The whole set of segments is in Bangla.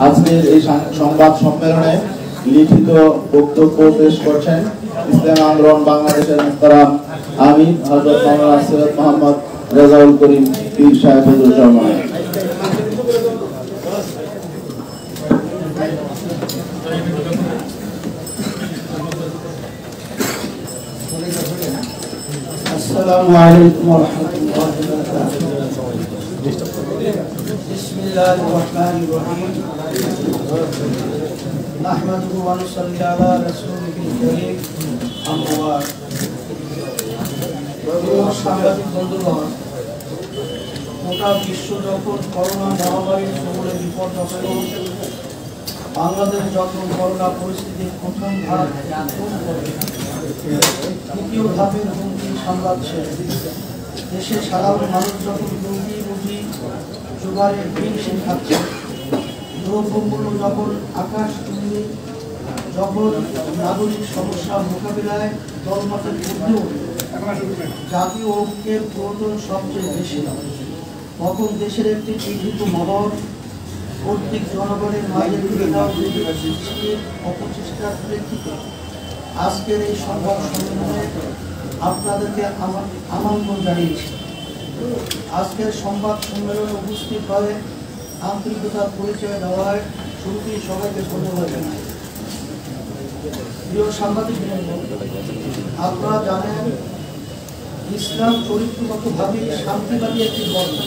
আজকের এই সংবাদ সম্মেলনে লিখিত বক্তব্য পেশ করছেন ইসলামী আন্দোলন বাংলাদেশের মুহতারাম আমির হযরত মাওলানা সৈয়দ মোহাম্মদ রেজাউল করিম পীর সাহেব হুজুর। السلام عليكم ورحمة الله وبركاته. بسم الله الرحمن الرحيم. نحمده ونصلي على رسوله الكريم. أما بعد. সাংবাদিক বন্ধুগণ, গোটা বিশ্ব যখন করোনা মহামারীর কবলে বিপর্যস্ত, বাংলাদেশ যখন করোনা পরিস্থিতির প্রথম ধাপ দ্বিতীয় ধাপের হুমকি সামলাচ্ছে, দেশের সাধারণ মানুষ যখন রুটি জোগাড়ের হিমশিম খাচ্ছে, দ্রব্যমূল্য যখন আকাশ চুম্বি, যখন নাগরিক সমস্যা মোকাবিলায় দলমতের মধ্যেও জাতীয় ঐক্যের প্রয়োজন সবচেয়ে বেশি, তখন দেশের একটি চিহ্নিত মহল কর্তৃক জনগণের মাঝে তুলে দেওয়া অপচেষ্টার প্রেক্ষিতে আজকের এই সংবাদ সম্মেলনে আপনাদেরকে আমন্ত্রণ জানিয়েছি। আজকের সংবাদ সম্মেলনে উপস্থিত হয়ে আন্তরিকতার পরিচয় দেওয়ায় শুরুতেই সবাইকে ধন্যবাদ জানাই। প্রিয় সাংবাদিক, আপনারা জানেন ইসলাম চরিত্রগতভাবে শান্তিবাদী একটি ধর্ম।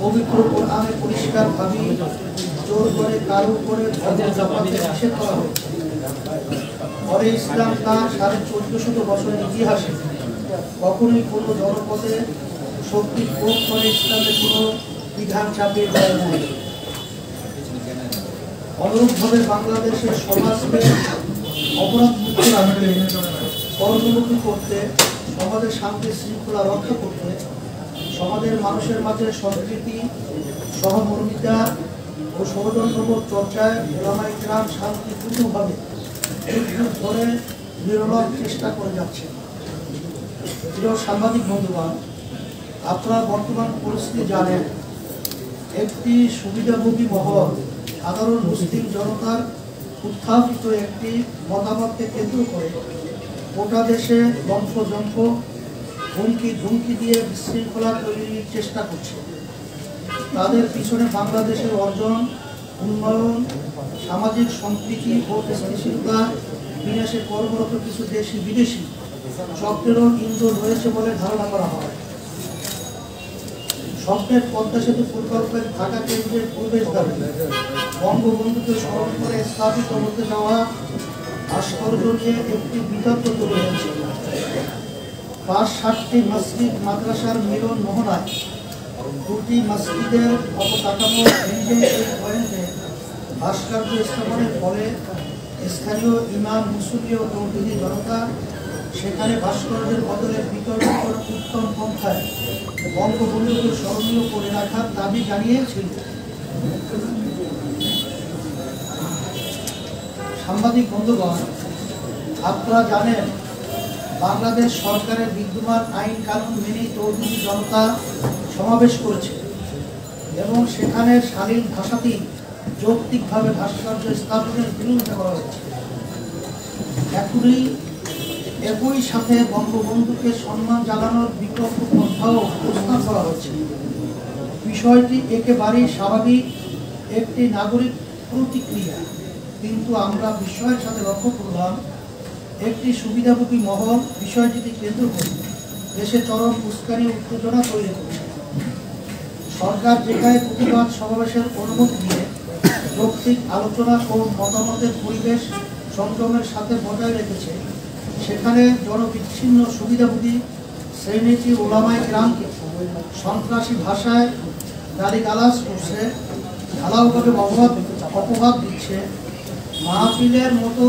পবিত্র কোরআনে পরিষ্কারভাবে জোর করে কারো উপরে ধর্ম চাপাতে নিষেধ করা হয়েছে। পরে ইসলাম তার 1450 বছরের ইতিহাসে কখনোই কোনো জনপদে শক্তি প্রয়োগ করে ইসলামের কোনো বিধান চাপিয়ে দেয় নাই। অনুরূপভাবে বাংলাদেশের সমাজকে অপরাধমুক্ত রাখতে, কর্মমুখী করতে, সমাজের শান্তি শৃঙ্খলা রক্ষা করতে, সমাজের মানুষের মাঝে সম্প্রীতি, সহমর্মিতা ও সৌজন্যবোধ চর্চায় ওলামায়ে কেরাম শান্তিপূর্ণভাবে ধরে নিরলস চেষ্টা করে যাচ্ছে। প্রিয় সাংবাদিক বন্ধুগণ, আপনারা বর্তমান পরিস্থিতি জানেন। একটি সুবিধাভোগী মহল সাধারণ মুসলিম জনতার উত্থাপিত একটি মতামতকে কেন্দ্র করে গোটা দেশে বংশজঙ্ক হুমকি ধুমকি দিয়ে বিশৃঙ্খলা তৈরির চেষ্টা করছে। তাদের পিছনে বাংলাদেশের অর্জন, উন্নয়ন, সামাজিক সম্প্রীতি ও স্থিতিশীলতা বিনাশে কর্মরত কিছু দেশি বিদেশি চক্রেরও ইন্ধন রয়েছে বলে ধারণা করা হয়। স্বপ্নের পদ্মা সেতু প্রকল্পের ঢাকা কেন্দ্রের প্রবেশদ্বারে বঙ্গবন্ধুকে স্মরণ করে স্থাপিত হতে যাওয়া ভাস্কর্য নিয়ে একটি বিতর্ক তৈরি হয়েছে। 5-7টি মসজিদ মাদ্রাসার মিলন মোহনায় 2টি মসজিদের অবকাঠামো ভেঙে এই পয়েন্টে ভাস্কর্য স্থাপনের ফলে স্থানীয় ইমাম, মুসল্লি ও তৌহিদি জনতা সেখানে ভাস্কর্যের বদলে বিতর্ক করে উত্তম পন্থায় বঙ্গবন্ধুকে স্মরণীয় করে রাখার দাবি জানিয়েছিল। সাংবাদিক বন্ধুগণ, আপনারা জানেন বাংলাদেশ সরকারের বিদ্যমান আইন কানুন মেনে তৌহিদি জনতা সমাবেশ করেছে এবং সেখানে শালীন ভাষাতেই যৌক্তিকভাবে ভাস্কর্য স্থাপনের বিরোধিতা করা হয়েছে। একই সাথে বঙ্গবন্ধুকে সম্মান জানানোর বিকল্প পন্থাও প্রস্তাব করা হচ্ছে। বিষয়টি একেবারেই স্বাভাবিক একটি নাগরিক প্রতিক্রিয়া, কিন্তু আমরা বিস্ময়ের সাথে লক্ষ্য করলাম একটি সুবিধাভোগী মহল বিষয়টিকে কেন্দ্র করে দেশে চরম উস্কানি উত্তেজনা তৈরি করছে। সরকার যেখানে প্রতিবাদ সমাবেশের অনুমতি দিয়ে যৌক্তিক আলোচনা ও মতামতের পরিবেশ সংযমের সাথে বজায় রেখেছে, সেখানে জনবিচ্ছিন্ন সুবিধাভোগী শ্রেণীটি ওলামায়ে কেরামকে সন্ত্রাসী ভাষায় গালিগালাজ করছে, ঢালাওভাবে অপবাদ দিচ্ছে, মাহফিলের মতো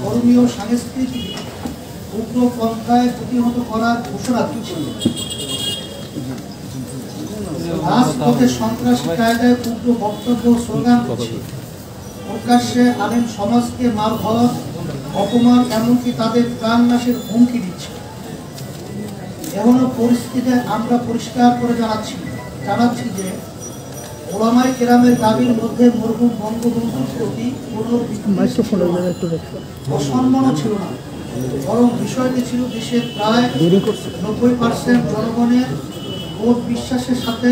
ধর্মীয় সংস্কৃতি উগ্র পন্থায় প্রতিহত করার ঘোষণা দিচ্ছে। রাজপথে সন্ত্রাসী কায়দায় উগ্র বক্তব্য স্লোগান দিচ্ছে, প্রকাশ্যে আলেম সমাজকে মারধর, অপমান, এমনকি তাদের প্রাণনাশের হুমকি দিচ্ছে। এমন পরিস্থিতিতে আমরা পরিষ্কার করে জানাচ্ছি যে ওলামায়ে কেরামের দাবির মধ্যে মরহুম বঙ্গবন্ধুর প্রতি অসম্মানও ছিল না, বরং বিষয়টি ছিল দেশের প্রায় 90% জনগণের বোধ বিশ্বাসের সাথে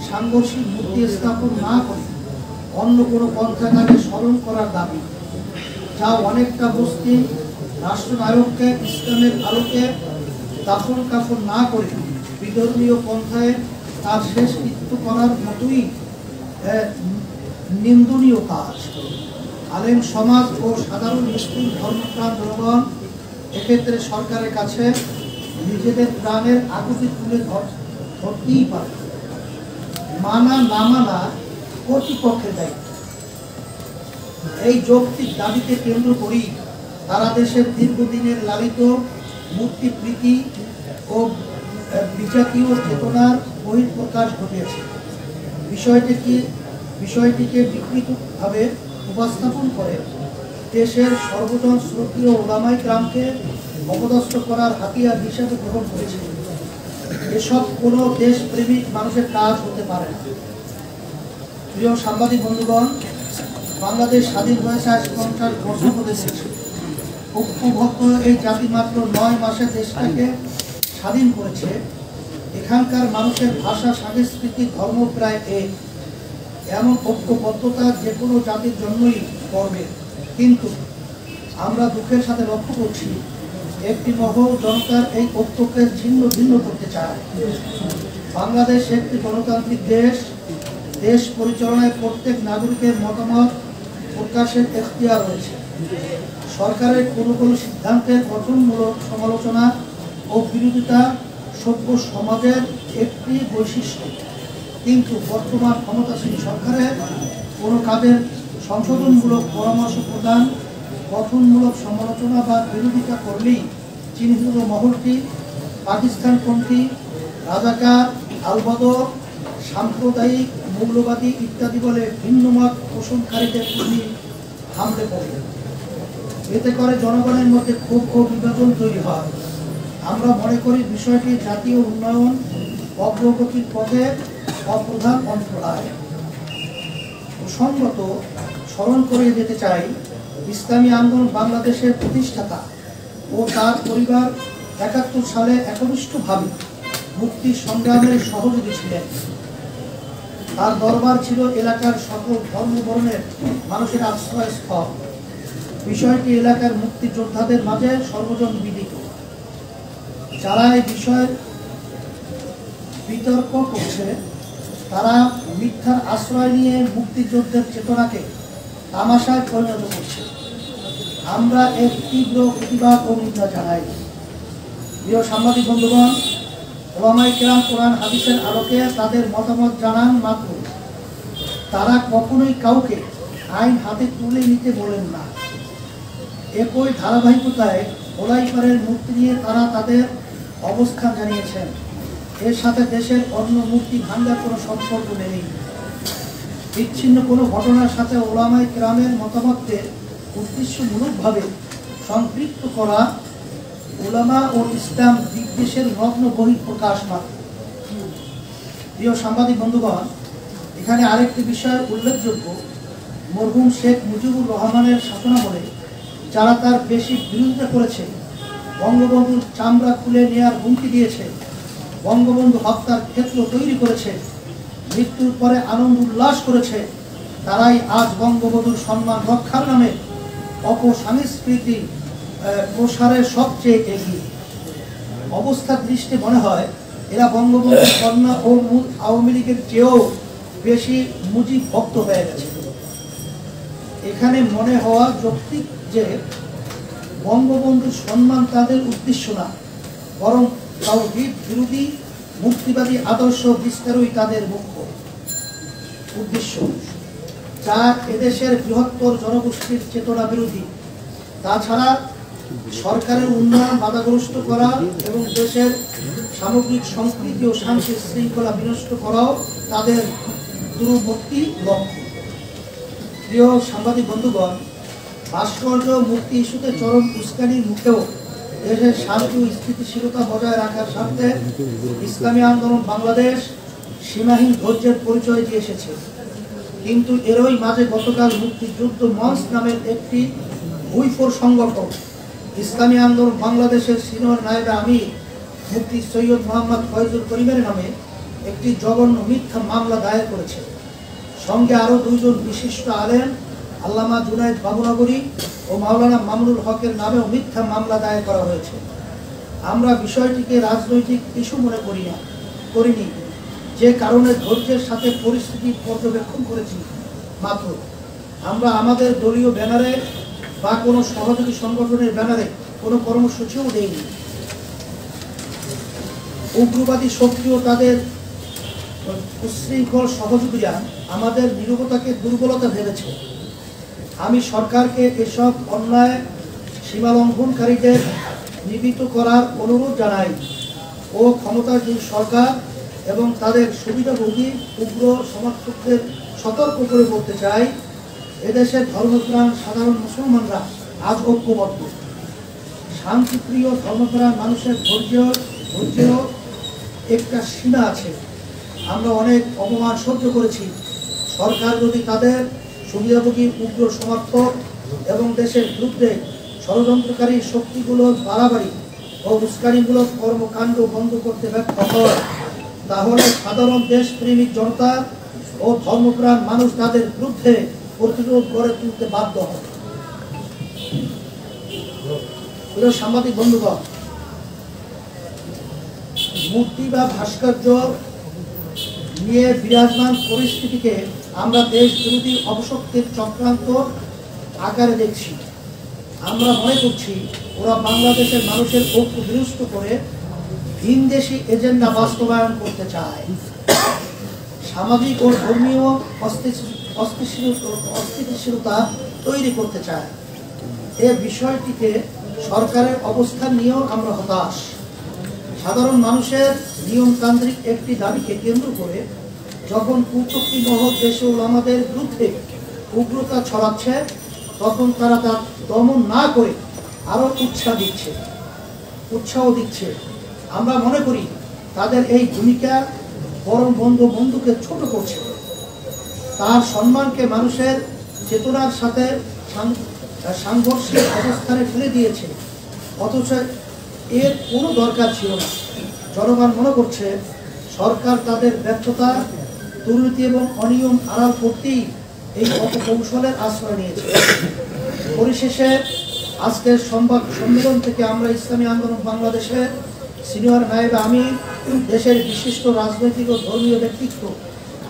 সাংঘর্ষিক মূর্তি স্থাপন না করে অন্য কোনো পন্থাকে স্মরণ করার দাবি, যা অনেকটা বস্তি রাষ্ট্রনায়ককে ইসলামের আলোকে দাফন কাফন না করে বিধর্মীয় পন্থায় তার শেষ কৃত্য করার মতোই নিন্দনীয় কাজ। আলেম সমাজ ও সাধারণ মুসলিম ধর্মপ্রাণ জনগণ এক্ষেত্রে সরকারের কাছে নিজেদের প্রাণের আকুতি তুলে ধরতেই পারে। মানা না মানা কর্তৃপক্ষের দায়িত্ব। এই যৌক্তিক দাবিকে কেন্দ্র করেই সারা দেশের দীর্ঘদিনের লালিত মুক্তিপ্রীতি ও বিজাতীয় চেতনার বহিঃপ্রকাশ ঘটেছে। বিষয়টিকে বিকৃতভাবে উপস্থাপন করে দেশের সর্বজন শ্রদ্ধেয় ওলামায়ে কেরামকে অপদস্থ করার হাতিয়ার হিসেবে গ্রহণ করেছে। এসব কোনো দেশপ্রেমিক মানুষের কাজ হতে পারে না। প্রিয় সাংবাদিক বন্ধুগণ, বাংলাদেশ স্বাধীন হয়েছে আজ 50 বছর হতে চলেছে। ঐক্যবদ্ধ এই জাতি মাত্র 9 মাসে দেশটাকে স্বাধীন করেছে। এখানকার মানুষের ভাষা, সংস্কৃতি, ধর্ম প্রায় এক। এমন ঐক্যবদ্ধতা যে কোনো জাতির জন্যই গর্বের। কিন্তু আমরা দুঃখের সাথে লক্ষ্য করছি একটি মহল জনতার এই ঐক্যকে ছিন্ন ভিন্ন করতে চায়। বাংলাদেশ একটি গণতান্ত্রিক দেশ। দেশ পরিচালনায় প্রত্যেক নাগরিকের মতামত প্রকাশের এখতিয়ার রয়েছে। সরকারের কোনো সিদ্ধান্তের গঠনমূলক সমালোচনা ও বিরোধিতা সভ্য সমাজের একটি বৈশিষ্ট্য। কিন্তু বর্তমান ক্ষমতাসীন সরকারের কোনো কাজের সংশোধনমূলক পরামর্শ প্রদান, গঠনমূলক সমালোচনা বা বিরোধিতা করলেই চিহ্নিত মহলটি পাকিস্তানপন্থী, রাজাকার, আলবদর, সাম্প্রদায়িক, মৌলবাদী ইত্যাদি বলে ভিন্নমত পোষণকারীদের প্রতি হামলে পড়ে। এতে করে জনগণের মধ্যে ক্ষোভ ও বিভাজন তৈরি হয়। আমরা মনে করি বিষয়টি জাতীয় উন্নয়ন অগ্রগতির পথে অপ্রধান অন্তরায়। প্রসঙ্গত স্মরণ করে যেতে চাই, ইসলামী আন্দোলন বাংলাদেশের প্রতিষ্ঠাতা ও তার পরিবার 71 সালে একনিষ্ঠভাবে মুক্তি সংগ্রামের সহযোগী ছিলেন। তার দরবার ছিল এলাকার সকল ধর্মবর্ণের মানুষের আশ্রয়স্থল। বিষয়টি এলাকার মুক্তিযোদ্ধাদের মাঝে সর্বজন বিদিত। যারা এই বিষয়ে বিতর্ক করছে তারা মিথ্যার আশ্রয় নিয়ে মুক্তিযুদ্ধের চেতনাকে তামাশায় পরিণত করছে। আমরা এর তীব্র প্রতিবাদ ও নিন্দা জানাই। প্রিয় সাংবাদিক বন্ধুগণ, ওলামায়ে কেরাম কোরআন হাদিসের আলোকে তাদের মতামত জানান মাত্র তারা কখনোই কাউকে আইন হাতে তুলে নিতে বলেন না। একই ধারাবাহিকতায় ওলাইপাড়ের মূর্তি নিয়ে তারা তাদের অবস্থান জানিয়েছেন। এর সাথে দেশের অন্য মূর্তি ভাঙার কোনো সম্পর্ক নেই। বিচ্ছিন্ন কোনো ঘটনার সাথে ওলামায়ে কেরামের মতামতকে উদ্দেশ্যমূলকভাবে সম্পৃক্ত করা ওলামা ও ইসলাম বিদ্বেষের নগ্ন বহিঃপ্রকাশ মাত্র। প্রিয় সাংবাদিক বন্ধুগণ, এখানে আরেকটি বিষয় উল্লেখযোগ্য। মরহুম শেখ মুজিবুর রহমানের শাসনামলে যারা তার বেশি বিরোধিতা করেছে, বঙ্গবন্ধুর চামড়া খুলে নেওয়ার হুমকি দিয়েছে, বঙ্গবন্ধু হত্যার ক্ষেত্র তৈরি করেছে, মৃত্যুর পরে আনন্দ উল্লাস করেছে, তারাই আজ বঙ্গবন্ধুর সম্মান রক্ষার নামে অপসংস্কৃতি প্রসারের সবচেয়ে এগিয়ে। অবস্থার দৃষ্টি মনে হয় এরা বঙ্গবন্ধুর কন্যা ও আওয়ামী লীগের চেয়েও বেশি মুজিব ভক্ত হয়ে গেছে। এখানে মনে হওয়া যৌক্তিক যে বঙ্গবন্ধুর সম্মান তাদের উদ্দেশ্য না, বরং তাওহীদ বিরোধী মুক্তিবাদী আদর্শ বিস্তারই তাদের মুখ্য উদ্দেশ্য, যা এদেশের বৃহত্তর জনগোষ্ঠীর চেতনা বিরোধী। তাছাড়া সরকারের উন্নয়ন বাধাগ্রস্ত করা এবং দেশের সামগ্রিক সংস্কৃতি ও শান্তি শৃঙ্খলা বিনষ্ট করাও তাদের দূরবর্তী লক্ষ্য। প্রিয় সাংবাদিক বন্ধুগণ, ভাস্কর্য মুক্তি ইস্যুতে চরম উস্কানির মুখেও দেশের শান্তি ও স্থিতিশীলতা বজায় রাখার স্বার্থে ইসলামী আন্দোলন বাংলাদেশ সীমাহীন ধৈর্যের পরিচয় দিয়ে এসেছে, কিন্তু এরই মাঝে গতকাল মুক্তিযুদ্ধ মঞ্চ নামের একটি ভুইফোর সংগঠন ইসলামী আন্দোলন বাংলাদেশের সিনিয়র নায়েবে আমির মুফতি সৈয়দ মোহাম্মদ ফয়জুল করিমের নামে একটি জঘন্য মিথ্যা মামলা দায়ের করেছে। সঙ্গে আরও দুইজন বিশিষ্ট আলেম আল্লামা জুনায়েদ বাবুনগরী ও মাওলানা মামুনুল হকের নামেও মিথ্যা মামলা দায়ের করা হয়েছে। আমরা বিষয়টিকে রাজনৈতিক ইস্যু মনে করিনি, যে কারণে ধৈর্যের সাথে পরিস্থিতি পর্যবেক্ষণ করেছি মাত্র। আমরা আমাদের দলীয় ব্যানারে বা কোনো সহযোগী সংগঠনের ব্যানারে কোনো কর্মসূচিও দেইনি। উগ্রবাদী শক্তি ও তাদের উচ্ছৃঙ্খল সহযোগীরা আমাদের নীরবতাকে দুর্বলতা ভেবেছে। আমি সরকারকে এসব অন্যায় সীমালঙ্ঘনকারীদের নিবৃত্ত করার অনুরোধ জানাই ও ক্ষমতাধীন সরকার এবং তাদের সুবিধাভোগী উগ্র সমর্থকদের সতর্ক করে বলতে চাই, এদেশের ধর্মপ্রাণ সাধারণ মুসলমানরা আজ ঐক্যবদ্ধ। শান্তিপ্রিয় ধর্মপ্রাণ মানুষের ধৈর্যেরও একটা সীমা আছে। আমরা অনেক অপমান সহ্য করেছি। সরকার যদি তাদের সুবিধাভোগী উগ্র সমর্থক এবং দেশের বিরুদ্ধে ষড়যন্ত্রকারী শক্তিগুলোর বাড়াবাড়ি ও উস্কানিমূলক কর্মকাণ্ড বন্ধ করতে ব্যর্থ হয়, তাহলে সাধারণ দেশপ্রেমিক জনতা ও ধর্মপ্রাণ মানুষ তাদের বিরুদ্ধে প্রতিরোধ গড়ে তুলতে বাধ্য হবে। সাংবাদিক বন্ধুগণ, মূর্তি বা ভাস্কর্য নিয়ে বিরাজমান পরিস্থিতিকে আমরা দেশ বিরোধী অপশক্তির চক্রান্ত আকারে দেখছি। আমরা মনে করছি ওরা বাংলাদেশের মানুষের ঐক্য বিনষ্ট করে ভিনদেশী এজেন্ডা বাস্তবায়ন করতে চায়, সামাজিক ও ধর্মীয় অস্থিতিশীলতা তৈরি করতে চায়। এ বিষয়টিতে সরকারের অবস্থান নিয়েও আমরা হতাশ। সাধারণ মানুষের নিয়মতান্ত্রিক একটি দাবিকে কেন্দ্র করে যখন কুচক্রী মহল দেশে ওলামাদের বিরুদ্ধে উগ্রতা ছড়াচ্ছে, তখন তারা তা দমন না করে আরও উৎসাহ দিচ্ছে। আমরা মনে করি তাদের এই ভূমিকা বরং বন্ধুকে ছোট করছে, তার সম্মানকে মানুষের চেতনার সাথে সাংঘর্ষিক অবস্থানে ফেলে দিয়েছে, অথচ এর কোনো দরকার ছিল না। জনগণ মনে করছে সরকার তাদের ব্যর্থতা, দুর্নীতি এবং অনিয়ম আড়াল করতেই এই অপকৌশলের আশ্রয় নিয়েছে। পরিশেষে আজকের সংবাদ সম্মেলন থেকে আমরা ইসলামী আন্দোলন বাংলাদেশের সিনিয়র নায়েবে আমির, দেশের বিশিষ্ট রাজনৈতিক ও ধর্মীয় ব্যক্তিত্ব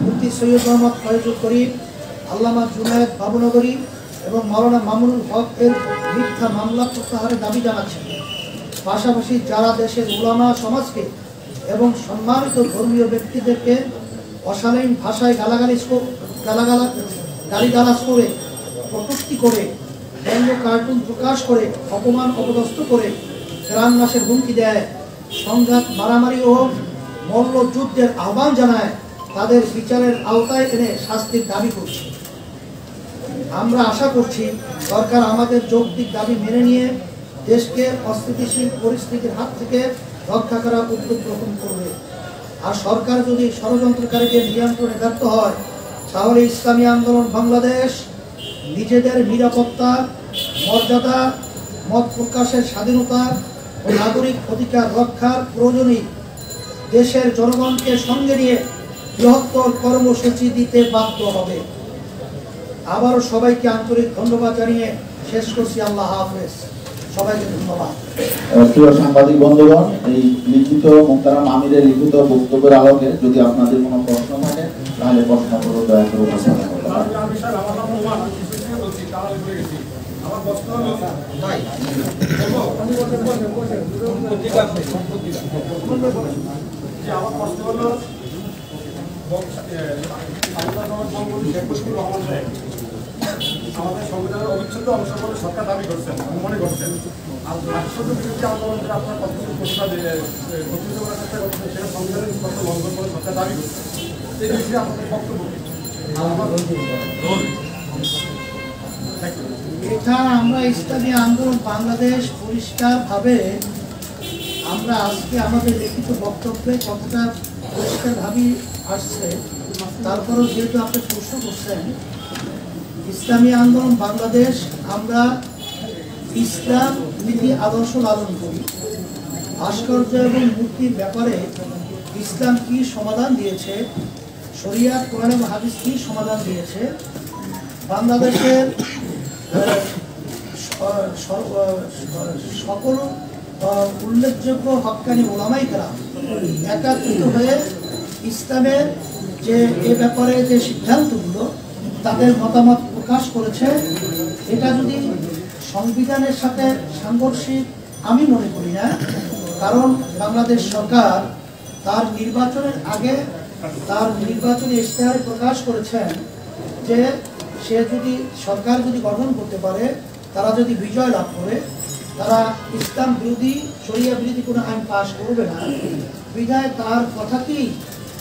মুফতি সৈয়দ মোহাম্মদ ফয়জুল করিম, আল্লামা জুনায়েদ বাবুনগরী এবং মাওলানা মামুনুল হক এর মিথ্যা মামলা প্রত্যাহারের দাবি জানাচ্ছেন। পাশাপাশি যারা দেশের উলামা সমাজকে এবং সম্মানিত ধর্মীয় ব্যক্তিদেরকে অশালীন ভাষায় গালিগালাজ করে, কটূক্তি করে, ব্যঙ্গ কার্টুন প্রকাশ করে, অপমান অপদস্থ করে গ্রামবাসের হুমকি দেয়, সংঘাত মারামারি ও মল্লযুদ্ধের আহ্বান জানায়, তাদের বিচারের আওতায় এনে শাস্তির দাবি করছে। আমরা আশা করছি সরকার আমাদের যৌক্তিক দাবি মেনে নিয়ে দেশকে অস্থিতিশীল পরিস্থিতির হাত থেকে রক্ষা করার উদ্যোগ গ্রহণ করবে। আর সরকার যদি ষড়যন্ত্রকারীদের নিয়ন্ত্রণে ব্যর্থ হয়, তাহলে ইসলামী আন্দোলন বাংলাদেশ নিজেদের নিরাপত্তা, মর্যাদা, মত প্রকাশের স্বাধীনতা ও নাগরিক অধিকার রক্ষার প্রয়োজনে দেশের জনগণকে সঙ্গে নিয়ে বৃহত্তর কর্মসূচি দিতে বাধ্য হবে। আবারও সবাইকে আন্তরিক ধন্যবাদ জানিয়ে শেষ করছি। আল্লাহ হাফেজ, সবাইকে ধন্যবাদ। প্রিয় সাংবাদিক বন্ধুগণ, এই লিখিত মুহতারাম আমিরের লিখিত বক্তব্যের আলোকে যদি আপনাদের কোনো প্রশ্ন থাকে তাহলে প্রশ্নগুলো দয়া করে উপস্থাপন করতে পারেন। আমার প্রশ্ন হলো আমাদের সংবিধানের অবিচ্ছেদ্য অংশ বলে সরকার দাবি করছেন, মনে করছেন, আর ভারতীয় বিরুদ্ধে আন্দোলনের আপনার কতগুলো প্রতিবাদ প্রতিনিধিত্ব করার চেষ্টা করছেন, সেটা সংবিধানের কত লঙ্ঘন করে সরকার দাবি করছেন। এই বিষয়ে আপনাদের বক্তব্য এটা আমরা ইসলামী আন্দোলন বাংলাদেশ পরিষ্কারভাবে আমরা আজকে আমাদের লিখিত বক্তব্যে কতটা পরিষ্কারভাবে আসছে, তারপরেও যেহেতু আপনি প্রশ্ন করছেন, ইসলামী আন্দোলন বাংলাদেশ আমরা ইসলাম নীতি আদর্শ লালন করি। ভাস্কর্য এবং মূর্তির ব্যাপারে ইসলাম কি সমাধান দিয়েছে, শরিয়াত কোরআন এবং হাদিস কি সমাধান দিয়েছে, বাংলাদেশের সকল উল্লেখযোগ্য হক্কানি ওলামায়ে কেরাম একত্রিত হয়ে ইসলামের যে এ ব্যাপারে যে সিদ্ধান্তগুলো তাদের মতামত প্রকাশ করেছে। এটা যদি সংবিধানের সাথে সাংঘর্ষিক আমি মনে করি না, কারণ বাংলাদেশ সরকার তার নির্বাচনের আগে তার নির্বাচনী ইশতেহারে প্রকাশ করেছেন যে সে যদি সরকার যদি গঠন করতে পারে, তারা যদি বিজয় লাভ করে, তারা ইসলাম বিরোধী শরিয়া বিরোধী কোনো আইন পাশ করবে না। বিধায় তার কথাকেই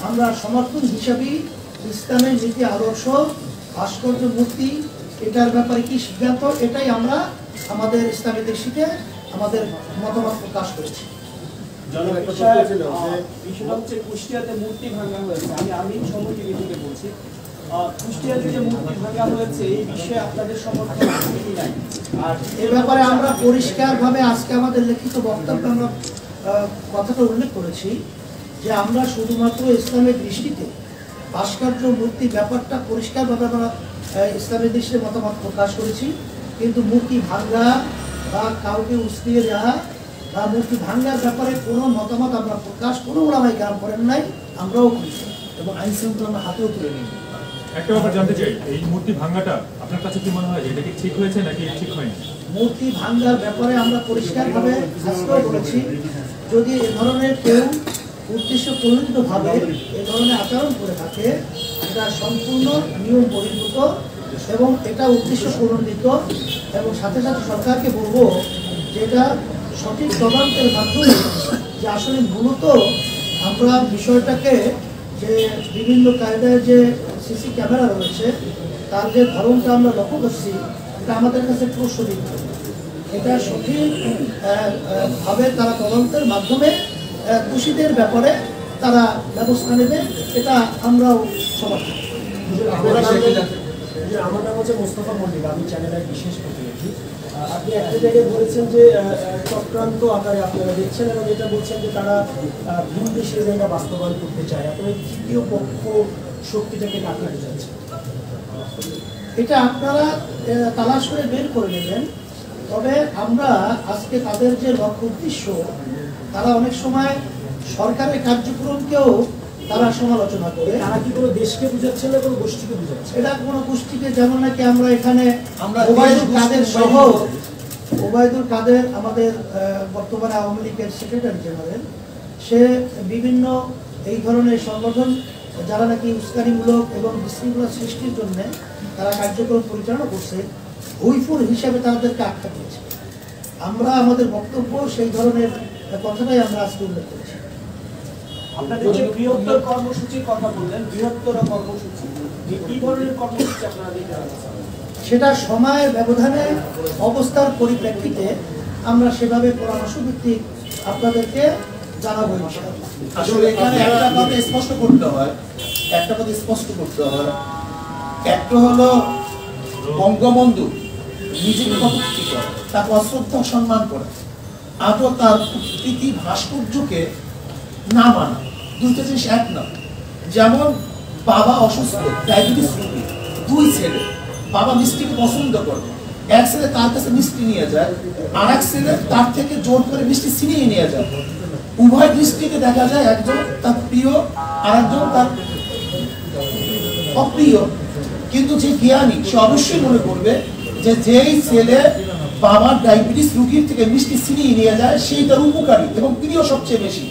আমরা সমর্থন হিসাবেই ইসলামের নীতি আদর্শ ভাস্কর্য মূর্তি এটার ব্যাপারে কি সিদ্ধান্ত, এটাই আমরা আমাদের ইসলামী দেশিতে আমাদের মতামত প্রকাশ করেছি। বিষয়টা হচ্ছে কুষ্টিয়াতে মূর্তি ভাঙা হয়েছে, আমি সময় টিভি থেকে বলছি, কুষ্টিয়াতে যে মূর্তি ভাঙা হয়েছে এই বিষয়ে আপনাদের সমর্থন নাই? আর এ ব্যাপারে আমরা পরিষ্কারভাবে আজকে আমাদের লিখিত বক্তব্যে আমরা কথাটা উল্লেখ করেছি যে আমরা শুধুমাত্র ইসলামের দৃষ্টিতে ভাস্কর্য মূর্তি ব্যাপারটা পরিষ্কারভাবে আমরা ইসলামের দৃষ্টিতে মতামত প্রকাশ করেছি, কিন্তু মূর্তি ভাঙা বা কাউকে উস্কিয়ে দেওয়া বা মূর্তি ভাঙার ব্যাপারে কোনো মতামত আমরা প্রকাশ কোনো ওলামায়ে কেরাম করেন নাই, আমরাও করেছি এবং আইন শৃঙ্খলা আমরা হাতেও তুলে নিই। একটা ব্যাপার জানতে চাই, এই মূর্তি ভাঙাটা আপনার কাছে কি মনে হয় এটা কি ঠিক হয়েছে নাকি ঠিক হয়নি? মূর্তি ভাঙার ব্যাপারে আমরা পরিষ্কারভাবে আজকেও বলেছি, যদি এ ধরনের কেউ উদ্দেশ্য প্রণোদিতভাবে এ ধরনের আচরণ করে থাকে, এটা সম্পূর্ণ নিয়ম বহির্ভূত এবং এটা উদ্দেশ্য প্রণোদিত, এবং সাথে সাথে সরকারকে বলবো যে এটা সঠিক তদন্তের মাধ্যমে যে আসলে মূলত আমরা বিষয়টাকে যে বিভিন্ন কায়দায় যে সিসি ক্যামেরা রয়েছে তার যে ধরনটা আমরা লক্ষ্য করছি, এটা আমাদের কাছে প্রশ্নবিদ্ধ। এটা সঠিক ভাবে তারা তদন্তের মাধ্যমে দোষীদের ব্যাপারে তারা ব্যবস্থা নেবে, এটা আমরাও সমর্থন। আমার নাম হচ্ছে মোস্তফা মল্লিক, আমি চ্যানেলের বিশেষ প্রতিনিধি। আপনি একটা জায়গায় বলেছেন যে চক্রান্ত আকারে আপনারা দেখছেন এবং এটা বলছেন যে তারা ভিন দেশে জায়গা বাস্তবায়ন করতে চায়, আপনি তৃতীয় পক্ষ শক্তিটাকে কাকে বোঝাচ্ছেন? এটা আপনারা তালাশ করে বের করে নেবেন। তবে আমরা আজকে তাদের যে লক্ষ্য উদ্দেশ্য, তারা অনেক সময় সরকারের কার্যক্রমকেও তারা সমালোচনা করে। তারা কি কোনো দেশকে বুঝাচ্ছে না কোনো গোষ্ঠীকে বুঝাচ্ছে? এটা কোনো গোষ্ঠীকে, যেমন নাকি আমরা এখানে ওবায়দুল কাদের সহ, ওবায়দুল কাদের আমাদের বর্তমানে আওয়ামী লীগের সেক্রেটারি জেনারেল, সে বিভিন্ন এই ধরনের সংগঠন যারা নাকি উস্কানিমূলক এবং বিশৃঙ্খলা সৃষ্টির জন্য তারা কার্যক্রম পরিচালনা করছে, হুইফুর হিসাবে তাদেরকে আখ্যা দিয়েছে। আমরা আমাদের বক্তব্য সেই ধরনের কথাটাই আমরা আজকে উল্লেখ করেছি। আপনাদের যে বৃহত্তর কর্মসূচির কথা বললেন, বৃহত্তর কর্মসূচি কি ধরনের কর্মসূচি আপনারা দিতে পারবেন? সেটা সময়ের ব্যবধানে অবস্থার পরিপ্রেক্ষিতে আমরা সেভাবে পরামর্শ ভিত্তিক আপনাদেরকে জানাবো ইনশাআল্লাহ। আসলে এখানে একটা কথা স্পষ্ট করতে হয়, একটা হলো বঙ্গবন্ধু নিজেকে কটূক্তি করে, তাকে অশ্রদ্ধা সম্মান করে, আর তার প্রীতি ভাস্কর্যকে না মানা, দুইটা জিনিস এক না। যেমন বাবা অসুস্থ, ডায়াবেটিস রোগী, দুই ছেলে, বাবা মিষ্টিকে পছন্দ করে, এক ছেলে তার কাছে মিষ্টি নিয়ে যায়, আর এক ছেলে তার থেকে জোর করে মিষ্টি ছিনিয়ে নিয়ে যায়। উভয় দৃষ্টিকে দেখা যায় একজন তার প্রিয় আর একজন তার অপ্রিয়, কিন্তু যে জ্ঞানী সে অবশ্যই মনে করবে যে যেই ছেলে বাবার ডায়াবেটিস রোগীর থেকে মিষ্টি ছিনিয়ে নিয়ে যায় সেই তার উপকারী এবং প্রিয় সবচেয়ে বেশি।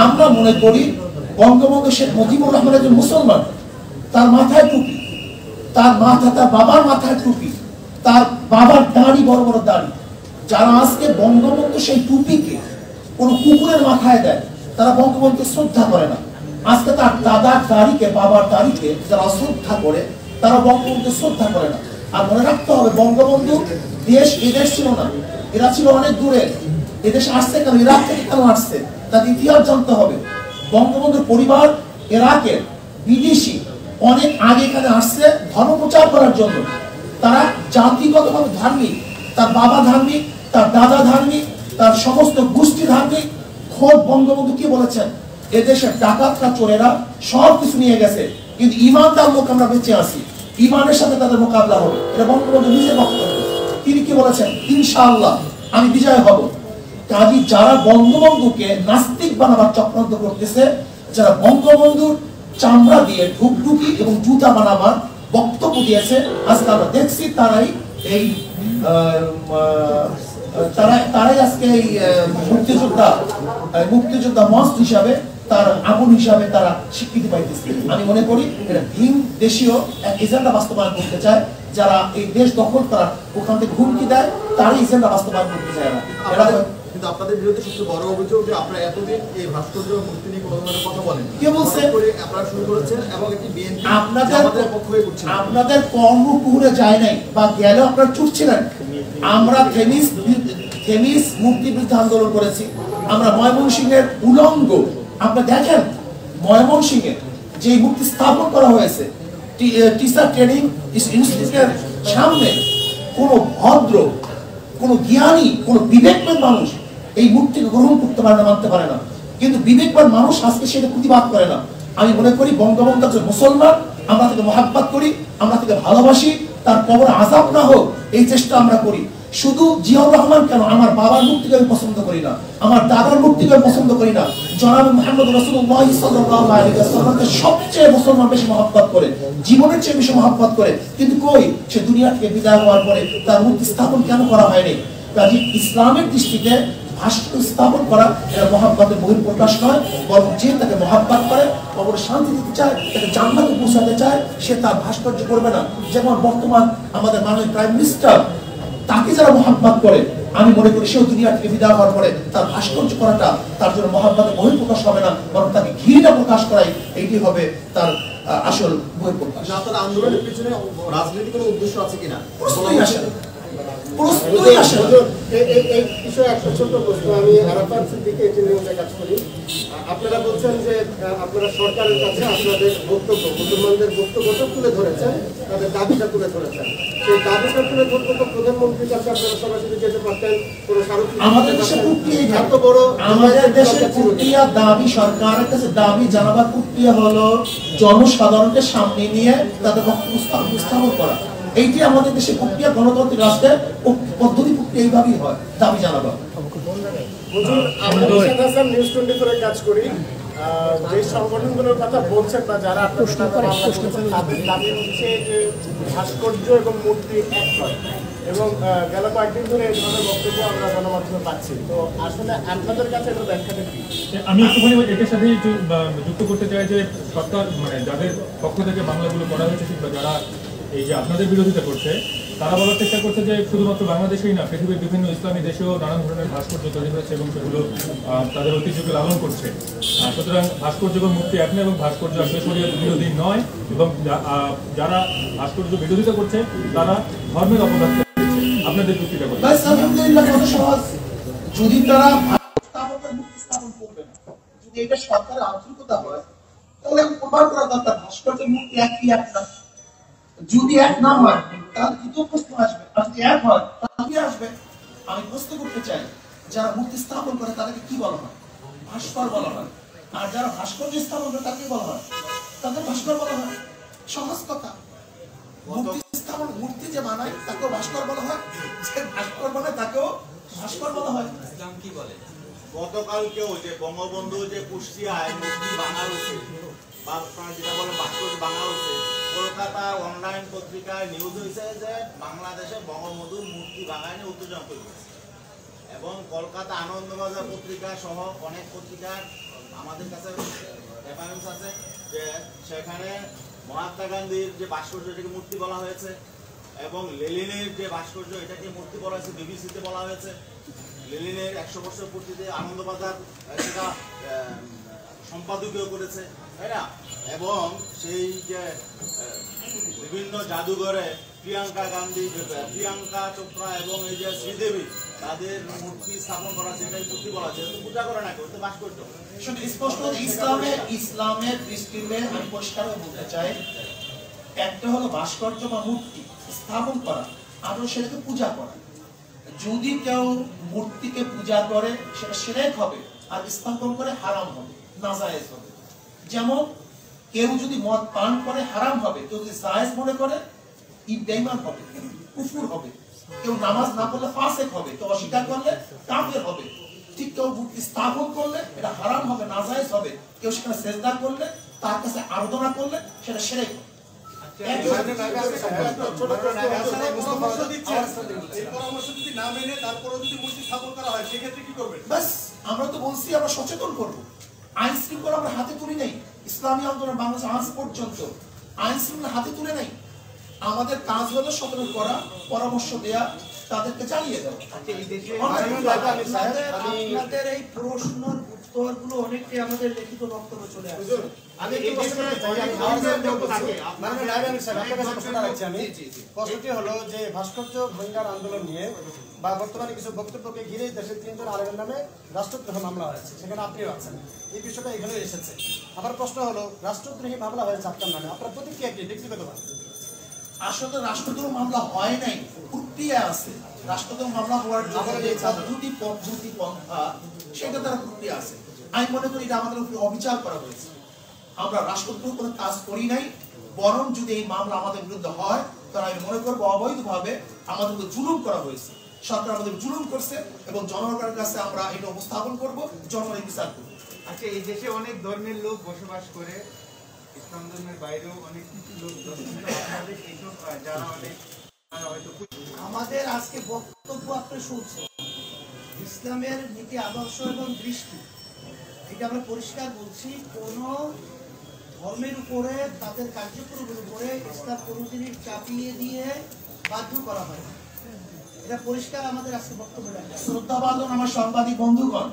আমরা মনে করি বঙ্গবন্ধু শেখ মুজিবুর রহমান একজন মুসলমান, তার মাথায় টুপি, তার বাবার মাথায় টুপি, তার বাবার দাড়ি বড় বড় দাড়ি। যারা আজকে বঙ্গবন্ধু সেই টুপিকে কোনো কুকুরের মাথায় দেয়, তারা বঙ্গবন্ধুকে শ্রদ্ধা করে না। আজকে তার দাদার দাড়িকে, বাবার দাড়িকে যারা শ্রদ্ধা করে, তারা বঙ্গবন্ধুকে শ্রদ্ধা করে না। আর মনে রাখতে হবে, বঙ্গবন্ধু দেশ এদেশ ছিল না, এরা ছিল অনেক দূরে। এদেশ আসছে কেন, ইরাক থেকে কেন আসছে, তার ইতিহাস জানতে হবে। বঙ্গবন্ধুর পরিবার ইরাকের, বিদেশি অনেক আগে এখানে আসছে ধর্ম প্রচার করার জন্য। তারা জাতিগতভাবে ধার্মিক, তার বাবা ধার্মিক, তার দাদা ধার্মিক, তার সমস্ত গোষ্ঠী ধার্মিক। খোদ বঙ্গবন্ধু কি বলেছেন, এদেশের ডাকাতরা চোরেরা সব কিছু নিয়ে গেছে, কিন্তু ইমানদার লোক আমরা বেঁচে আছি, ইমানের সাথে তাদের মোকাবিলা হবে। এটা বঙ্গবন্ধু নিজে বক্তব্য। তিনি কি বলেছেন, ইনশাআল্লাহ আমি বিজয় হব। কাজী যারা বঙ্গবন্ধুকে নাস্তিক বানাবার চক্রান্ত করতেছে, যারা বঙ্গবন্ধুর চামড়া দিয়ে ঢুকঢুকি এবং জুতা বানাবার বক্তব্য দিয়েছে, আজকে আমরা দেখছি তারাই এই তারাই আজকে এই মুক্তিযোদ্ধা মস্ত হিসাবে, তার আগুন হিসাবে তারা স্বীকৃতি পাইতেছে। আমি মনে করি এটা ভিন দেশীয় এক এজেন্ডা বাস্তবায়ন করতে চায়। যারা এই দেশ দখল করার ওখান থেকে হুমকি দেয়, তারই এজেন্ডা বাস্তবায়ন করতে চায় না। কিন্তু আপনাদের বিরুদ্ধে সবচেয়ে বড় অভিযোগ যে আপনারা এতদিন এই ভাস্কর্য মূর্তি নিয়ে কোনো ধরনের কথা বলেন। কে বলছে? আপনারা শুরু করেছেন এবং একটি বিএনপি পক্ষ হয়ে করছেন। আপনাদের কর্মপুরে যায় নাই বা গেলেও আপনারা চুপ ছিলেন। আমরা থেমিস মুক্তি বিরুদ্ধে আন্দোলন করেছি। আমরা ময়মনসিংহের উলঙ্গ, আপনারা দেখেন ময়মনসিংহে যে মুক্তি স্থাপন করা হয়েছে টিচার ট্রেনিং ইনস্টিটিউটের সামনে, কোনো ভদ্র, কোনো জ্ঞানী, কোনো বিবেকবান মানুষ এই মূর্তিকে গ্রহণ করতে পারে না, মানতে পারে না। কিন্তু বিবেকবান মানুষ আজকে সেটা প্রতিবাদ করে না। আমি মনে করি বঙ্গবন্ধু একজন মুসলমান, আমরা তাকে মহাব্বত করি, আমরা তাকে ভালোবাসি, তার কবরে আযাব না হোক এই চেষ্টা আমরা করি। শুধু জিয়াউর রহমান কেন, আমার বাবার মূর্তিকে আমি পছন্দ করি না, আমার দাদার মূর্তিকে আমি পছন্দ করি না। জনাব মুহাম্মদ রাসূলুল্লাহ সাল্লাল্লাহু আলাইহি ওয়াসাল্লামকে সবচেয়ে মুসলমান বেশি মহব্বত করে, জীবনের চেয়ে বেশি মহব্বত করে। কিন্তু কই, সে দুনিয়া থেকে বিদায় হওয়ার পরে তার মূর্তি স্থাপন কেন করা হয়নি? কাজে ইসলামের দৃষ্টিতে ভাস্কর্য স্থাপন করা এটা মহব্বতের বহিঃপ্রকাশ নয়, বরং যে তাকে মহব্বত করে, কবরে শান্তি দিতে চায়, তাকে জান্নাতে পৌঁছাতে চায়, সে তার ভাস্কর্য করবে না। যেমন বর্তমান আমাদের মাননীয় প্রাইম মিনিস্টার, তাকে যারা মহাব্বত করে, আমি মনে করি সেও দুনিয়া থেকে বিদায় হওয়ার পরে তার ভাস্কর্য করাটা তার জন্য মহাব্বতের বহিঃপ্রকাশ হবে না, বরং তাকে ঘৃণা প্রকাশ করাই এইটি হবে তার আসল বহিঃপ্রকাশ। আপনার আন্দোলনের পিছনে রাজনৈতিক কোনো উদ্দেশ্য আছে কিনা? এই বিষয়ে একটা ছোট্ট প্রশ্ন। আমি আরাফাত সিদ্দিকী এটি নিউজে কাজ করি। আপনারা বলছেন যে আপনারা সরকারের কাছে আপনাদের বক্তব্য, মুসলমানদের বক্তব্যটা তুলে ধরেছেন, তাদের দাবিটা তুলে ধরেছেন। সেই দাবিটা তুলে ধরতে তো প্রধানমন্ত্রীর কাছে আপনারা সরাসরি যেতে পারতেন, কোনো স্মারকলিপি আমাদের দেশে প্রক্রিয়া এত বড়, আমাদের দেশের প্রক্রিয়া দাবি, সরকারের কাছে দাবি জানাবার প্রক্রিয়া হলো জনসাধারণকে সামনে নিয়ে তাদের বক্তব্য উপস্থাপন করা। এইটি আমাদের দেশে প্রক্রিয়া, গণতান্ত্রিক রাষ্ট্রের পদ্ধতি প্রক্রিয়া এইভাবেই হয়, দাবি জানাবা। আমরা নিউজ 24 কাজ করি। যে সংগঠনগুলোর কথা বলছেন বা যারা আপনাদের তাদের দাবি হচ্ছে যে ভাস্কর্য এবং মূর্তি এক হয়, এবং গেল কয়েকদিন ধরে এই ধরনের বক্তব্য আমরা গণমাধ্যমে পাচ্ছি। তো আসলে আপনাদের কাছে এটা ব্যাখ্যাটা কি? আমি একটুখানি এটার সাথে যুক্ত করতে চাই যে সরকার, মানে যাদের পক্ষ থেকে বাংলাগুলো করা হয়েছে কিংবা যারা এই যে আপনাদের বিরোধিতা করছে, তারা বলার চেষ্টা করছে যে শুধুমাত্র বাংলাদেশেই না, পৃথিবীর বিভিন্ন ইসলামী দেশেও নানান ধরনের ভাস্কর্য তৈরি হয়েছে এবং সেগুলো তাদের ঐতিহ্যকে লালন করছে। সুতরাং ভাস্কর্য এবং মূর্তি এক নয়, এবং ভাস্কর্য আসলে শরীয়ত বিরোধী নয়, এবং যারা ভাস্কর্য বিরোধিতা করছে তারা ধর্মের অপবাদ করছে। আপনাদের যুক্তিটা বলুন। আলহামদুলিল্লাহ, কত সহজ। যদি তারা স্থাপনের মূর্তি স্থাপন করবে না, যদি এটা সরকারের আন্তরিকতা হয়, তাহলে প্রমাণ করা দরকার ভাস্কর্যের মূর্তি এক কি এক না। যদি এক না হয় তাহলে দ্বিতীয় প্রশ্ন আসবে, আর যদি এক হয় তাহলে কি আসবে? আমি প্রশ্ন করতে চাই, যারা মূর্তি স্থাপন করে তাদেরকে কি বলা হয়? ভাস্কর বলা হয়। আর যারা ভাস্কর্য স্থাপন করে তাকে বলা হয়, তাদের ভাস্কর বলা হয়। সহজ কথা। মূর্তি যে বানায় তাকেও ভাস্কর বলা হয়, যে ভাস্কর বানায় তাকেও ভাস্কর বলা হয়। ইসলাম কি বলে? গতকালকেও যে বঙ্গবন্ধু যে কুষ্টিয়ায় মূর্তি বাঙা হয়েছে, বা যেটা বলে ভাস্কর্য বাঙা হয়েছে, কলকাতার অনলাইন পত্রিকায় নিউজ হয়েছে যে বাংলাদেশে বঙ্গবন্ধুর মূর্তি বাঙায় নিয়ে উত্তেজনা করেছে, এবং কলকাতা আনন্দবাজার পত্রিকা সহ অনেক পত্রিকার আমাদের কাছে রেফারেন্স আছে যে সেখানে মহাত্মা গান্ধীর যে ভাস্কর্য এটাকে মূর্তি বলা হয়েছে, এবং লেনিনের যে ভাস্কর্য এটাকে মূর্তি বলা হয়েছে, বিবিসিতে বলা হয়েছে। লেনিনের 100 বছর পূর্তিতে আনন্দবাজার সেটা সম্পাদকীয় করেছে, তাই না? এবং সেই যে বিভিন্ন জাদুঘরে প্রিয়াঙ্কা চোপড়া এবং এই যে শ্রীদেবী তাদের মূর্তি স্থাপন করা, সেটাই মূর্তি বলা আছে, পূজা করে না, কেউ তো ভাস্কর্য। স্পষ্ট ইসলামের দৃষ্টিতে আমি পরিষ্কার বলতে চাই, একটা হলো ভাস্কর্য বা মূর্তি স্থাপন করা, আর সেটাকে পূজা করা। যদি কেউ মূর্তিকে পূজা করে সেটা শিরক হবে, আর স্থাপন করে হারাম হবে, নাজায়েজ হবে। যেমন কেউ যদি মদ পান করে হারাম হবে, কেউ যদি জায়েজ মনে করে বেঈমান হবে, কুফর হবে। কেউ নামাজ না পড়লে ফাসিক হবে, কেউ অস্বীকার করলে কাফের হবে। ঠিক কেউ মূর্তি স্থাপন করলে এটা হারাম হবে, নাজায়েজ হবে। কেউ সেখানে সেজদা করলে, তার কাছে আরাধনা করলে সেটা শিরক হবে। আমরা তো বলছি আমরা সচেতন করবো, আইন শৃঙ্খলা আমরা হাতে তুলি নাই। ইসলামী আন্দোলন বাংলাদেশ আজ পর্যন্ত আইন শৃঙ্খলা হাতে তুলে নাই। আমাদের কাজ হলো সতর্ক করা, পরামর্শ দেয়া, তাদেরকে জানিয়ে দেওয়া। আপনাদের এই প্রশ্নের উত্তরগুলো অনেকটাই আমাদের লিখিত বক্তব্য চলে আসছে। প্রশ্নটি হলো যে ভাস্কর্য ভঙ্গার আন্দোলন নিয়ে বা বর্তমানে কিছু বক্তব্যকে ঘিরে দেশের 3 জন আরেকজন নামে রাষ্ট্রদ্রোহ মামলা হয়েছে, সেখানে আপনিও আছেন। এই বিষয়টা এখানে এসেছে। আবার প্রশ্ন হলো রাষ্ট্রদ্রোহী মামলা হয়েছে আপনার নামে, আপনার প্রতিক্রিয়া কি ব্যক্তিগতভাবে? আসলে রাষ্ট্রদ্রোহ মামলা হয় নাই, প্রক্রিয়া আছে। রাষ্ট্রদ্রোহ মামলা হওয়ার জন্য যে পদ্ধতি পন্থা, সেটা তার প্রক্রিয়া আছে। আমি মনে করি এটা আমাদের উপরে অবিচার করা হয়েছে। আমরা রাষ্ট্রদ্রোহ কোনো কাজ করি নাই, বরং যদি এই মামলা আমাদের বিরুদ্ধে হয় তাহলে আমি মনে করবো অবৈধভাবে আমাদের উপর জুলুম করা হয়েছে। সরকার আমাদের জুলুম করছে এবং জনগণের কাছে আমরা এটা উপস্থাপন করবো, জনগণের বিচার করবো। আচ্ছা, এই দেশে অনেক ধর্মের লোক বসবাস করে, ইসলাম ধর্মের বাইরেও অনেক কিছু লোক, যারা অনেক আমাদের আজকে বক্তব্য আপনি শুনছেন, ইসলামের নীতি আদর্শ এবং দৃষ্টি, এটা আমরা পরিষ্কার বলছি। কোন ধর্মের উপরে, তাদের কার্যক্রমের উপরে ইসলাম কোনোদিনই চাপিয়ে দিয়ে বাধ্য করা হয় না, এটা পরিষ্কার আমাদের আজকে বক্তব্য রাখা। শ্রদ্ধাভাজন আমার সাংবাদিক বন্ধুগণ,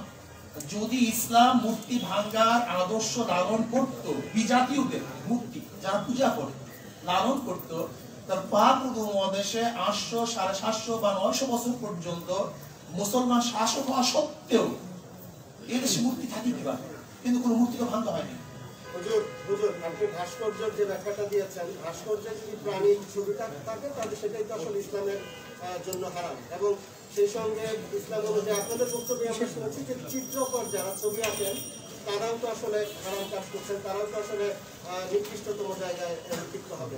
যদি ইসলাম মূর্তি ভাঙ্গার আদর্শ লালন করত, বিজাতীয়দের মূর্তি যারা পূজা করে লালন করত, তার পাক উপমহাদেশে 800, 750 বা 900 বছর পর্যন্ত মুসলমান শাসক হওয়া সত্ত্বেও এদেশে মূর্তি থাকি কিভাবে? কিন্তু কোনো মূর্তিকে ভাঙতে হয়নি। হুজুর, আপনি ভাস্কর্যের যে ব্যাখ্যাটা দিয়েছেন, ভাস্কর্যে যদি প্রাণীর ছবিটা থাকে তাহলে সেটাই তো আসলে ইসলামের জন্য হারাম। এবং সেই সঙ্গে ইসলাম অনুযায়ী আপনাদের বক্তব্যে আমরা শুনেছি যে চিত্রকর যারা ছবি আঁকেন তারাও তো আসলে হারাম কাজ করছেন, তারাও তো আসলে নির্দিষ্টতম জায়গায় লিপ্ত হবে।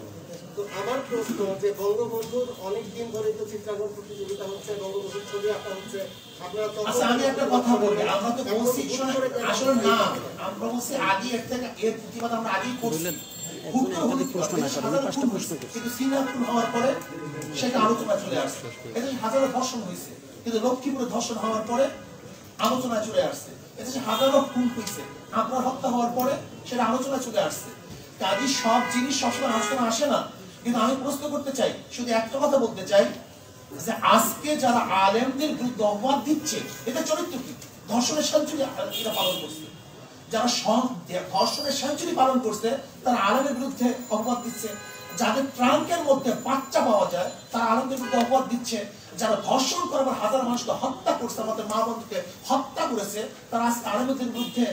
তো আমার প্রশ্ন যে বঙ্গবন্ধুর অনেক দিন ধরে তো চিত্রাঙ্কন প্রতিযোগিতা হচ্ছে, বঙ্গবন্ধুর ছবি আঁকা হচ্ছে, আপনারা তো আমি একটা কথা বলি, আমরা তো বলছি আসলে না, আমরা বলছি আগে এর থেকে এর প্রতিবাদ আমরা আগেই করছি। কিন্তু সিঙ্গাপুর হওয়ার পরে সেটা আলোচনায় চলে আসছে। এদেশে হাজারো ধর্ষণ হয়েছে, কিন্তু লক্ষ্মীপুরে ধর্ষণ হওয়ার পরে আলোচনায় চলে আসছে। এদেশে হাজারো খুন হয়েছে, আপনার হত্যা হওয়ার পরে সেটা আলোচনায় চলে আসছে। কাজে সব জিনিস সবসময় আলোচনা আসে না। কিন্তু আমি প্রশ্ন করতে চাই, শুধু একটা কথা বলতে চাই যে আজকে যারা আলেমদের বিরুদ্ধে অপবাদ দিচ্ছে, এটা চরিত্র কি? ধর্ষণের সেঞ্চুরি এটা পালন করছে। যারা ধর্ষণের সেঞ্চুরি পালন করছে তারা আলেমের বিরুদ্ধে অপবাদ দিচ্ছে। যাদের ট্রাঙ্কের মধ্যে বাচ্চা পাওয়া যায় তারা আলেমদের বিরুদ্ধে অপবাদ দিচ্ছে। যারা ধর্ষণ করবার হাজার মানুষকে হত্যা করছে, আমাদের মা বোনকে হত্যা করেছে, তারা আজকে আলেমদের বিরুদ্ধে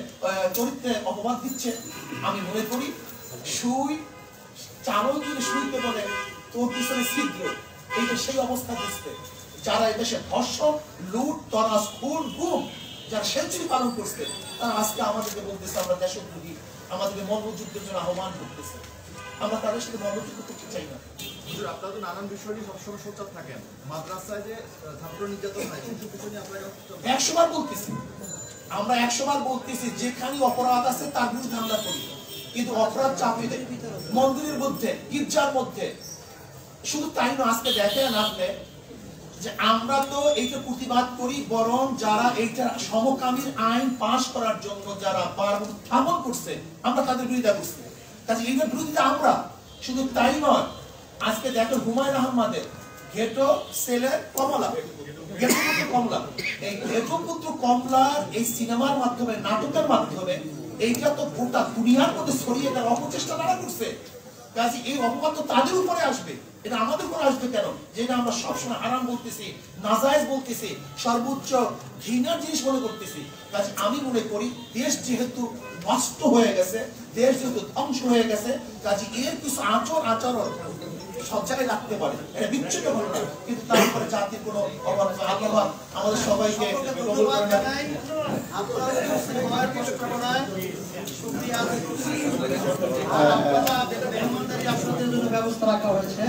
চরিত্রে অপবাদ দিচ্ছে। আমি মনে করি সুই চারণ যদি সুইতে বলে তোর পিছনে ছিদ্র, এইটা সেই অবস্থা দিচ্ছে। যারা এদেশে ধর্ষণ, লুট, তরাস, খুন, গুম যারা সেঞ্চুরি পালন করছে তারা আজকে আমাদেরকে বলতেছে আমরা দেশদ্রোহী, আমাদেরকে মল্লযুদ্ধের জন্য আহ্বান করতেছে। আমরা তাদের সাথে মল্লযুদ্ধ করতে চাই না। আপনারা তো নানান বিষয় নিয়ে সবসময় সোচ্চার থাকেন, মাদ্রাসায় যে ছাত্র নির্যাতন হয় সেই বিষয় নিয়ে আপনারা 100 বার বলতেছি, আমরা 100 বার বলতেছি যেখানে অপরাধ আছে তার বিরুদ্ধে আমরা করি। কিন্তু অপরাধ চাপিয়ে দেয় মন্দিরের মধ্যে, গির্জার মধ্যে। শুধু তাই না, আজকে দেখেন আপনি যে আমরা তো এইটা প্রতিবাদ করি, বরং যারা এইটা সমকামীর আইন পাশ করার জন্য যারা বারবার স্থাপন করছে আমরা তাদের বিরোধিতা করছি। কাজে এইটার বিরোধিতা আমরা। শুধু তাই নয়, আজকে দেখো হুমায়ুন আহমেদের ঘেটো ছেলে কমলা, ঘেটুপুত্র কমলা, এই ঘেটুপুত্র কমলার এই সিনেমার মাধ্যমে, নাটকের মাধ্যমে এইটা তো গোটা দুনিয়ার মধ্যে ছড়িয়ে দেওয়ার অপচেষ্টা তারা করছে। কাজে এই অপবাদ তো তাদের উপরে আসবে, এটা আমাদের উপরে আসবে কেন? যেটা আমরা সবসময় হারাম বলতেছি, নাজায়েজ বলতেছি, সর্বোচ্চ ঘৃণার জিনিস মনে করতেছি। কাজে আমি মনে করি দেশ যেহেতু নষ্ট হয়ে গেছে, দেশ যেহেতু ধ্বংস হয়ে গেছে, কাজে এর কিছু আচরণ সব জায়গায় রাখতে পারে, এটা বিচ্ছিন্ন হবে না, কিন্তু তারপরে জাতির কোনো অভাব আল্লাহ আমাদের সবাইকে কবুল করে নেন। আপনাদের জন্য ব্যবস্থা রাখা হয়েছে,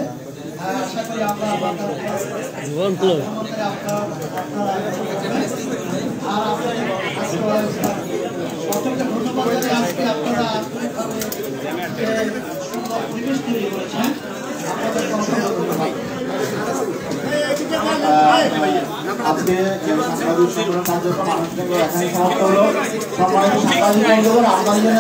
আশা করি আমরা সকলকে ধন্যবাদ জানাই। আজকে আপনারা আন্তরিকভাবে পরিবেশ তৈরি করেছেন, আপনাদের অসংখ্য ধন্যবাদ। আজকে সাংবাদিক সম্মেলন কার্যক্রম আনুষ্ঠানিক এখানে সমাপ্ত হলো। সম্মানিত সাংবাদিক বন্ধুগণ, আপনাদের